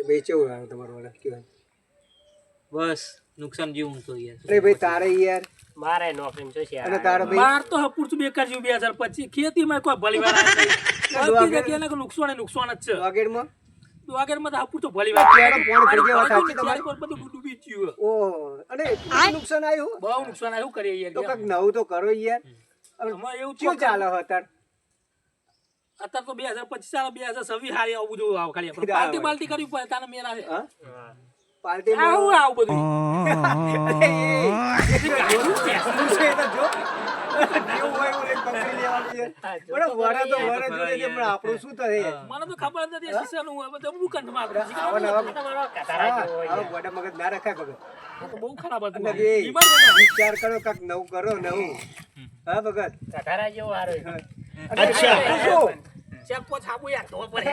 વેચવું આવે તમારો વાળા કેવાય બસ નુકસાન જેવું તો યાર અરે ભાઈ તારે યાર મારે નોકરી છે યાર અને તારે ભાઈ માર તો હપુર છું બેકાર જેવું 2025 ખેતીમાં કોઈ ભલી વાર આવે નહીં બધી જગ્યાએ નુકસાન જ છે વાગેડમાં વાગેરમાં તો હપુર તો ભલી વાર કેડો ફોન કરી ગયા સાચી તમારી પર બધું ડૂબી ગયું ઓહો અને એટલું નુકસાન આવ્યું બહુ નુકસાન આવ્યું કરીએ યાર તો કાક નવું તો કરો યાર અમારે એવું શું ચાલે અત્યારે અત્યારે તો 2025 ચાલે 2026 હારી આવું બધું આવ ખાલી આપણે પાર્ટી બાલ્ટી કરવી પડે તાને મેર આવે પાર્ટી આવું બધું આપણું શું થાય મને તો ખબર જ નથી શીશાનું હોય બધું કંઠ માં મગજ ના રખાય ભગત તો બહુ ખરાબ હતું વિચાર કરો કાક નવું કરો નવું હા ભગત કટારા જેવો હારો ચેક કો છાપુ યાર તો પડે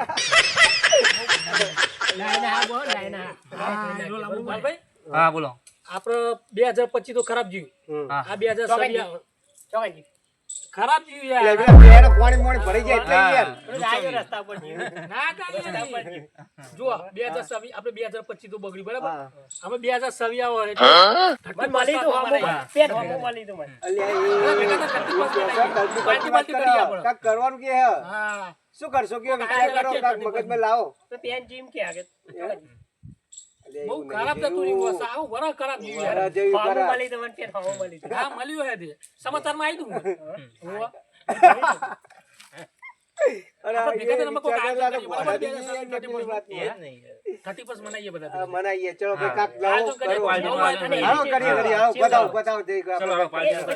હા બોલો આપણે 2025 તો ખરાબ જીવ્યું આ 2027 ખરાબ જીવ્યું યાર પાણી ભરાઈ જાય એટલે યાર રસ્તા પર ના જો 2027 આપણે 2025 તો બગડી બરાબર આપણે 2027 આવો એટલે મળી તો પેટ મળી તો મને કાક કરવાનું કે હા શું કરશો કે વિચાર કરો કાક મગજમાં લાવો તો પેન જીમ કે આગે બહુ ખરાબ થતું રહ્યું સાવ વરા ખરાબ જીવ્યું યાર ફાવો મળી તો મને પેટ ફાવો મળી તો હા મળ્યું હે તે સમાચારમાં આવી તું અરે મનાઈએ ચલો કાક લાવો બતાવો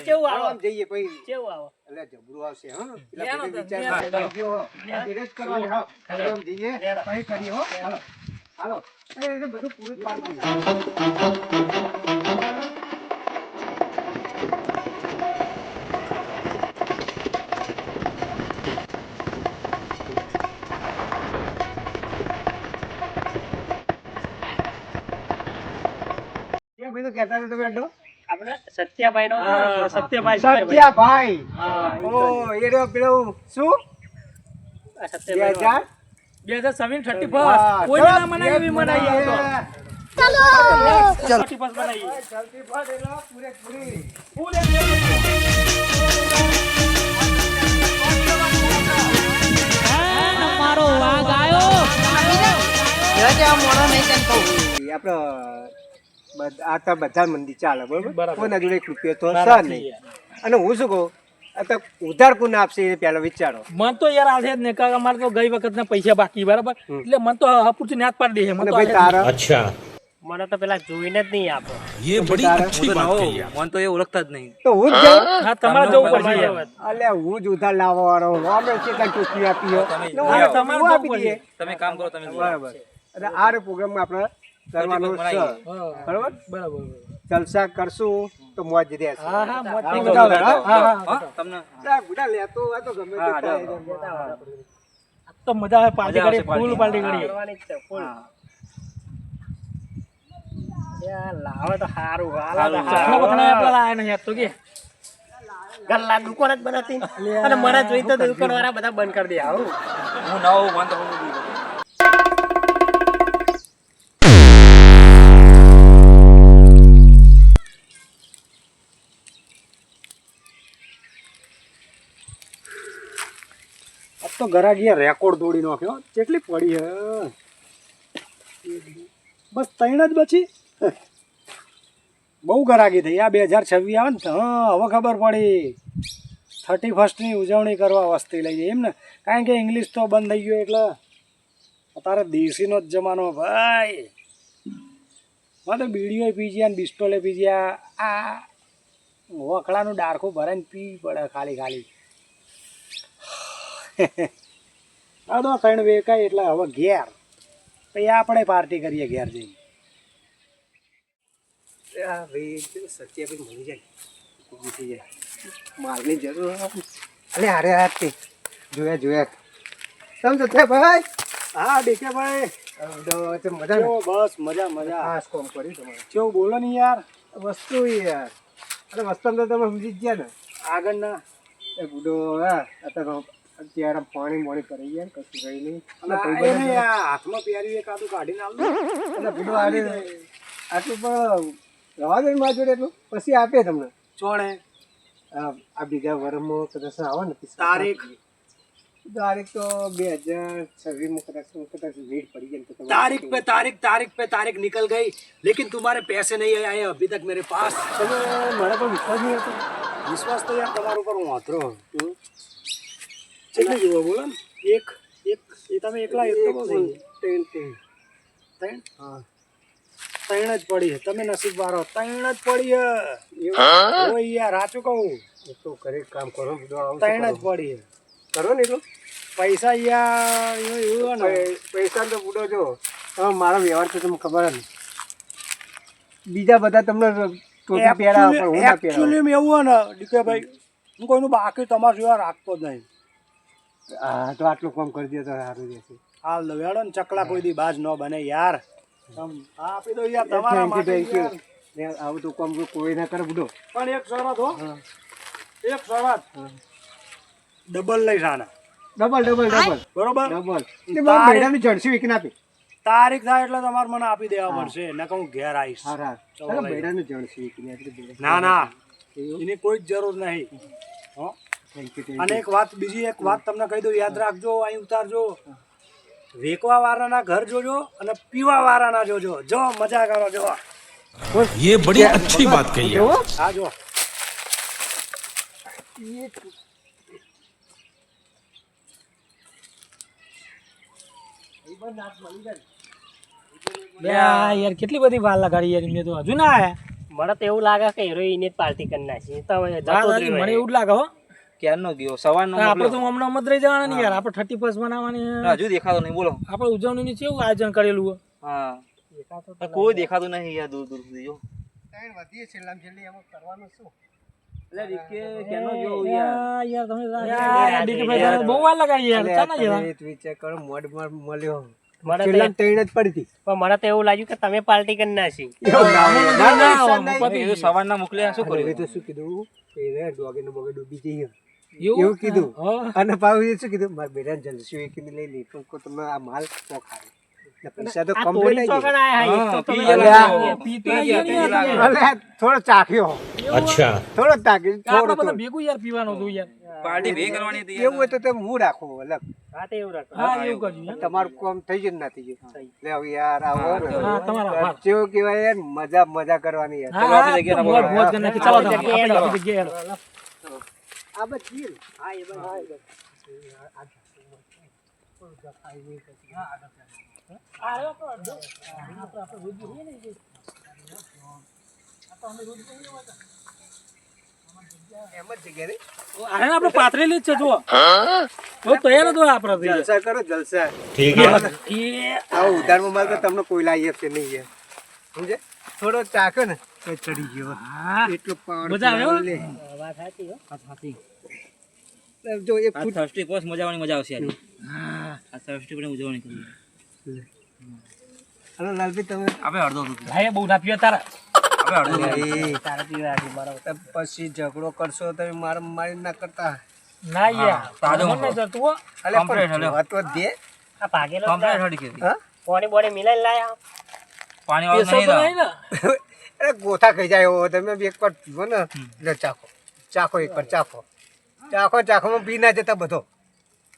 કેવું આવો જઈએ પછી કેવું આવો એટલે જબરું આવશે હા જઈએ પછી કરીએ હો હાલો બધું પૂરું પાડી સત્યાભાઈ ઓ એ પેલું શું 2027 31 કોઈ ના મનાય એવી મનાઈ તો ચલો 31 બનાવી મારો વાઘ આયો આપડે બધા મંદિર ચાલે બરોબર કોઈના જોડે 1 રૂપિયો તો સર નહીં અને હું શું કહું ઉધાર કોણ આપશે એ પેલા વિચારો મન તો યાર આવશે જ ને કારણ અમારે તો ગઈ વખત ના પૈસા બાકી બરાબર એટલે મન તો હપુરથી નાત પાડી દે મને ભાઈ તારા અચ્છા મને તો પેલા જોઈને જ નહીં આપો ये बड़ी अच्छी बात कही है। મન તો એ ઓળખતા જ નહીં તો હું જ જાઉં હા તમારે જવું પડશે યાર અલ્યા હું જ ઉધાર લાવવાનો અમે છે કઈ ટોપી આપી તમારે જવું પડશે તમે કામ કરો તમે બરાબર એટલે આ પ્રોગ્રામમાં આપણે કરવાનો છે બરાબર બરાબર જલસા કરશું તો મોજ રહેશે હા હા મોજ હા, થઈ બધા ગઈ. હા, હા હા તમને ગુડા લેતો હોય તો ગમે તે થાય. આ તો મજા આવે પાર્ટી કરી ફૂલ પાર્ટી કરી કરવાની જ છે ફૂલ યાર લાવે તો સારું હાલે તો ચકલા બકલા પેલા આયા નહીં તો કે ગલ્લા દુકાન જ બનાતી અને મને જોઈ તો દુકાન વાળા બધા બંધ કરી દે આવું હું નવો બંધ હું તો ગરાગીએ રેકોર્ડ તોડી નાખ્યો કેટલી પડી હે બસ 3 જ બચી બહુ ગરાગી થઈ આ 2026 આવે ને હા હવે ખબર પડી 31st ની ઉજવણી કરવા વસ્તી લઈ જઈએ એમ ને કારણ કે ઇંગ્લિશ તો બંધ થઈ ગયું એટલે અત્યારે દેશીનો જ જમાનો ભાઈ મને બીડીઓ પી ગયા ને બિસ્ટોલે પી ગયા આ વખડાનું ડારખું ભરાઈને પી પડે ખાલી ખાલી આ તો 3 વેકાય એટલે હવે ઘેર પછી આપણે પાર્ટી કરીએ ઘેર જઈને સત્યાભાઈ મળી જાય માલની જરૂર અરે અરે હાથી જોયા તમે સત્યાભાઈ હા દેખાભાઈ મજા બસ મજા હા કોમ કર્યું તમારે કેવું બોલો ને યાર વસ્તુ યાર અરે વસ્તુ તો તમે સમજી જ ગયા ને આગળના એ બુડો હા અત્યારે પાણી મોણી કરી યાર કશું રહી નહીં એને આ હાથમાં પહેર્યું એક આદું કાઢીને આલ દો. એટલે બધું આટલું પણ રવા દે મારા જોડે એટલું પછી આપે તમને ચોણે આ બીજા વર્ષમાં કદાચ આવે ને તારીખ તારીખ તો 2026 કદાચ ભીડ પડી જાય તો तारीख पे तारीख निकल गई लेकिन तुम्हारे पैसे नहीं आए अभी तक मेरे पास તમે મારા પર વિશ્વાસ નહીં હતો विश्वास तो यार તમારા ઉપર હું આતરો કેટલી જોવો બોલો ને એક એ તમે એકલા એક તો બહુ થઈ ટ્રેન ત્રણ હા ત્રણ જ પડી છે તમે નસીબ વાળો ત્રણ જ પડી છે ઓય યાર સાચું કહું એ તો ઘરે કામ કરો બધું આવું ત્રણ જ પડી છે કરો ને એટલું પૈસા યાર એવું ને પૈસા તો બુડો જો તમે મારો વ્યવહાર તો તમને ખબર જ નહીં બીજા બધા તમને ટોપી પહેરાવે પણ હું ના પહેરાવું એકચ્યુઅલી એવું હોય ને ડીકે ભાઈ હું કોઈનું બાકી તમારા જેવા રાખતો જ નહીં હા તો આટલું કામ કરી દે તો સારું રહેશે હાલ દો હેડો ને ચકલા કોઈ દી બાજ ન બને યાર હા આપી દો યાર તમારા માટે યાર. આવું તો કામ કોઈ ના કરે બુડો પણ એક શરત હો એક શરત ડબલ લઈ જાના ડબલ બરોબર ડબલ તે મારા મેડાની જર્સી વીકીને આપી તારીખ થાય એટલે તમારે મને આપી દેવા પડશે નકર હું ઘેર આવીશ હા હા મેડાની જર્સી વીકીને આપી ના ના એની કોઈ જ જરૂર નહીં હો થેન્ક યુ અને બીજી એક વાત તમને કહી દઉં યાદ રાખજો અહીં ઉતારજો વેકવા વાળાના ઘર જોજો અને પીવા વાળાના જોજો જો મજા કરો જો ये बड़ी अच्छी बात कही है હા જો યાર કેટલી બધી વાર લગાડી યાર એમને તો હજુ ના આયા મને તો એવું લાગે કે હિરોઈન જ પાર્ટી કરી નાખી તો હવે જતો જ રહ્યો. મને એવું જ લાગે હો ક્યારનો ગયો સવારનો આપણે તો મોકલ્યો. હમણાં મત રહી જવાના નહીં યાર આપણે 31 બનાવવાની હજુ દેખાતો નહીં બોલો આપણે ઉજવણીનું કેવું આયોજન કરેલું હોય હા કોઈ દેખાતું નહીં યાર દૂર દૂર સુધી જો ત્રણ વધીએ છેલ્લામાં છેલ્લી એમાં કરવાનું શું એટલે રીકે ક્યારનો ગયો યાર યાર તમે યાર ડીકે ભાઈ બહુ વાર લગાડી યાર ચાલ ના જેવા વિચાર કરો મોડ મળ્યો મને તો છેલ્લામાં ત્રણ જ પડી હતી પણ મને તો એવું લાગ્યું કે તમે પાર્ટી કરી નાખી. સવારના મોકલ્યા શું હવે કર્યું તો શું કીધું કે ડોગીને બોગે ડૂબી જઈએ એવું એવું કીધું અને પાછું એ શું કીધું મારા બેટાને જલસી એકીને લઈ લી તો તમે આ માલ પોખાડે પૈસા તો આ કમ્પ્લીટ તોડી આવી ચોકન આયા, એક તો તમે અલે થોડો ચાખ્યો अच्छा થોડો ચાખ્યો આપણે થોડો બધા ભેગું યાર પીવાનું હતું યાર પાર્ટી ભેગી કરવાની હતી એવું હોય તો તમે હું રાખો અલગ હા તો એવું રાખો. હા એવું કરજો યાર. તમારું કામ થઈ ગયું ના થઈ ગયું એટલે હવે યાર આવો ને હા તમારા આભાર. કેવું કહેવાય યાર મજા કરવાની યાર હા હા જગ્યાએ મોજ મોજ કરીને નાખી. ચાલો તમે જગ્યાએ આપણે હેડો. આપણી જગ્યાએ હેડો. આ બધી હા એ બસ. એમ જ જગ્યા રે આને આપણે પાથરેલી જ છે જુઓ બહુ તૈયાર હતો આપણે તો યાર. જલસા કરો જલસા ठीक है આવો ઉધારમાં માલ તો તમને કોઈ લાવી આપશે નહીં યાર સમજે થોડો ચાખ્યો ને તો ચડી ગયો હા એટલો પાવર મજા આવે હો. વાત સાચી હો. જો એક આ ફૂટ થર્સ્ટી પોસ્ટ મજા આવવાની મજા આવશે આજે આ થર્સ્ટી પણ ઉજવણી કરી હલો લાલભાઈ તમે આપણે અડધો દૂધ ભાઈ બહુ ના પીવા તારા આપણે અડધો દૂધ અરે, તારે પીવા હતી મારો. તો પછી ઝઘડો કરશો તો મારા મારી ના કરતા ના યાર તાજો મને નહીં જતું હો. અલે Complete, પણ હલો. વાત તો દે આ ભાગેલો કમ્પ્લીટ હડી ગઈ હા પોણી બોણી મિલાઈને લાયા. પાણી વાળું પેસો નહીં તો ના નહીં ને અરે ગોથા ખાઈ જાય એવો તમે બી એકવાર પીવો ને એટલે ચાખો એકવાર ચાખોમાં પી ના જતા બધો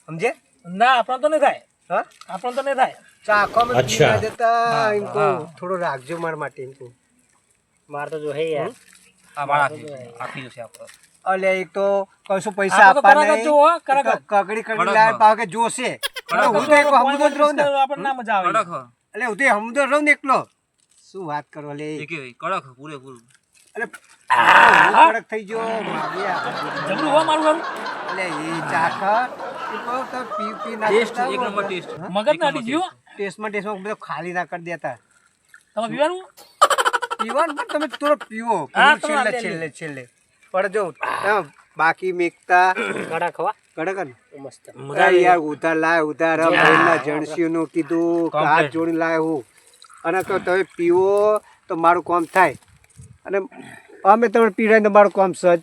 સમજે ના આપણને તો નહીં થાય હા આપણને તો નહીં થાય ચાખોમાં પી અચ્છા. ના જતા એમ કહું થોડો રાખજો મારા માટે એમ કહું મારે તો જો હે યાર. આ બાળા આખી જશે આપણે અલે એક તો કશું પૈસા આપણે તો આપવા કરાગત જો હો, કરાગત. કગડી લાવે પાવ કે જોશે એટલે હું તો એક હમદો જ રહું ને આપણને ના મજા આવે કડક હ. એટલે હું તો હમદો રહું ને એકલો શું વાત કરો લે એ કેવી કડક હ, પૂરેપૂરું એટલે હું કડક થઈ ગયો માવ્યા જબરું હો મારું ઘરું એટલે એ ચાખા એ કહું તો પી ના ટેસ્ટ કરતા એક હોય. નંબર ટેસ્ટ મગજ નાટી ગયો ટેસ્ટમાં બધો ખાલી ના કરી દેતા તમે પીવાનું પીવાનું પણ તમે થોડો પીવો હા, પછી તમે છેલ્લે પણ જો તમે બાકી મેકતા કડક હવા કડક ને મસ્ત. અરે યાર ઉધાર લાય ઉધાર ભાઈના જણસીઓનું કીધું કે હાથ જોડીને લાય હું અને તો તમે પીવો તો મારું કામ થાય અને અમે તમે પીવડાવીને તો મારું કામ સજ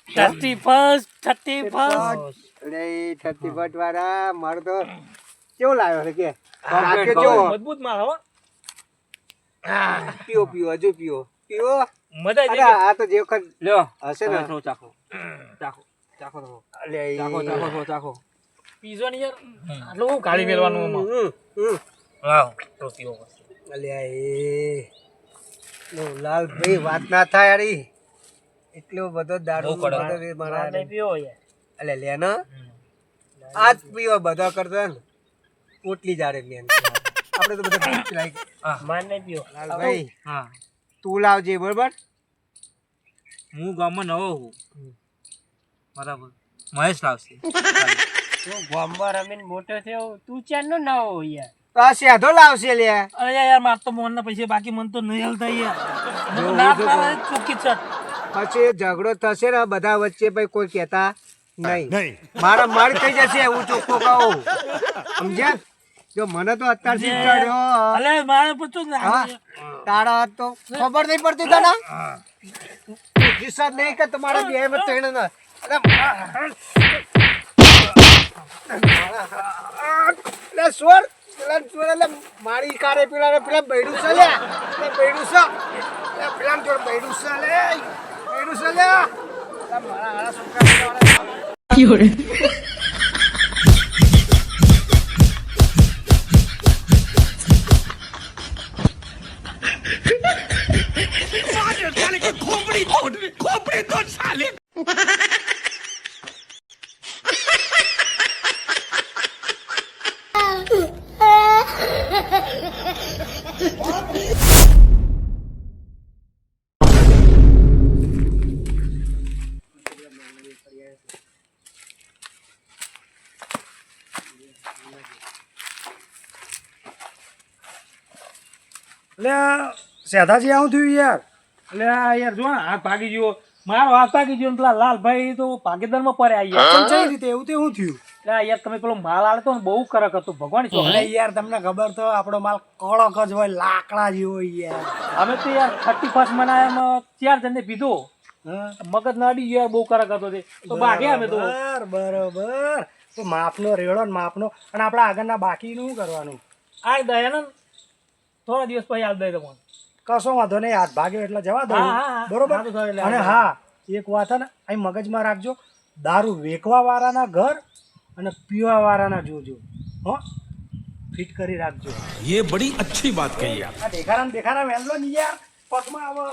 31st. અરે 31 વાળા મારો તો કેવો લાવ્યો છે કે રાખ્યો કેવો મજબૂત માલ હો. પીઓ પીઓ હજુ પીઓ પીઓ મજા અરે આવી આ તો જે વખત લ્યો હશે ને થોડું ચાખો ચાખો ચાખો તો અલે ચાખો ચાખો થોડું ચાખો પીઝો ની યાર આટલું હું કાઢી મેળવાનું આમાં. વાવ તો પીવો અલે એ લાલભાઈ વાત ના થાય યારી એટલો બધો દારૂ બહુ કડક. બધો મારા નહીં પીવો યાર. અલે લે ને આજ પીવો બધા કરતા ને પોટલી જાડે મેન આપણે તો બધા પીલાઈ માર નહીં પીવો. લાલભાઈ હા તું લાવજે બરોબર હું ગામમાં નવો હું બરાબર મહેશ લાવશે તું ગામમાં રમીને મોટો થયો તું ચારનો ના હો યાર. આ સેધો લાવશે લે અરે યાર માર તો મોહન ના પૈસે બાકી મન તો નહીં હલતા યાર. મને તો ના પાડે ચોખ્ખી ચટ. પછી ઝઘડો થશે ને બધા વચ્ચે ભાઈ કોઈ કહેતા નહીં મારા માર થઈ જશે હું ચોખ્ખો કહું સમજ્યા જો મને તો અત્યારથી જ ચડ્યો અલે મારે પૂછું ને હા તારા હાથ તો ખબર નહીં પડતી તને કિસ્સા નહીં કે તમારા બે માં ત્રણ ના લે સોર પેલા સોર એટલે મારી કારે પેલા બૈડું છે લે બૈડું છે પેલા જોડ બૈડું છે લે બૈડું છે લે મારા હારા છોકરા એટલે સેધાજી આવું થયું યાર. એટલે આ યાર જો ને હાથ ભાગી ગયો મારો હાથ ભાગી ગયો ને પેલા લાલભાઈ તો ભાગીદારમાં પડ્યા યાર. પણ કઈ રીતે એવું તે શું થયું? એટલે આ યાર તમે પેલો માલ આલતો ને બહુ કરક હતો ભગવાન છો. અરે યાર તમને ખબર તો આપણો માલ કડક જ હોય લાકડા જેવો યાર. અમે તો યાર 31st મનાયામાં 4 જણને પીધો હા મગજ ના અડી ગયો યાર બહુ કરક હતો તે તો ભાગ્યા અમે તો. બરોબર તો માપનો રેડો ને માપનો અને આપણા આગળના બાકીનું શું કરવાનું? આ દયાનંદ થોડા દિવસ પછી આલ દઈ તમને. કશો વાંધો નહીં હાથ ભાગ્યો એટલે જવા દો હા, હા, હા. બરોબર સારું થયું એટલે અને હા એક વાત હે ને અહીં મગજમાં રાખજો દારૂ વેચવા વાળાના ઘર અને પીવા વાળાના જોજો હો ફિટ કરી રાખજો. ये बड़ी अच्छी बात कही आप. આ દેખાના વેલ્લો નહીં યાર પગમાં આવે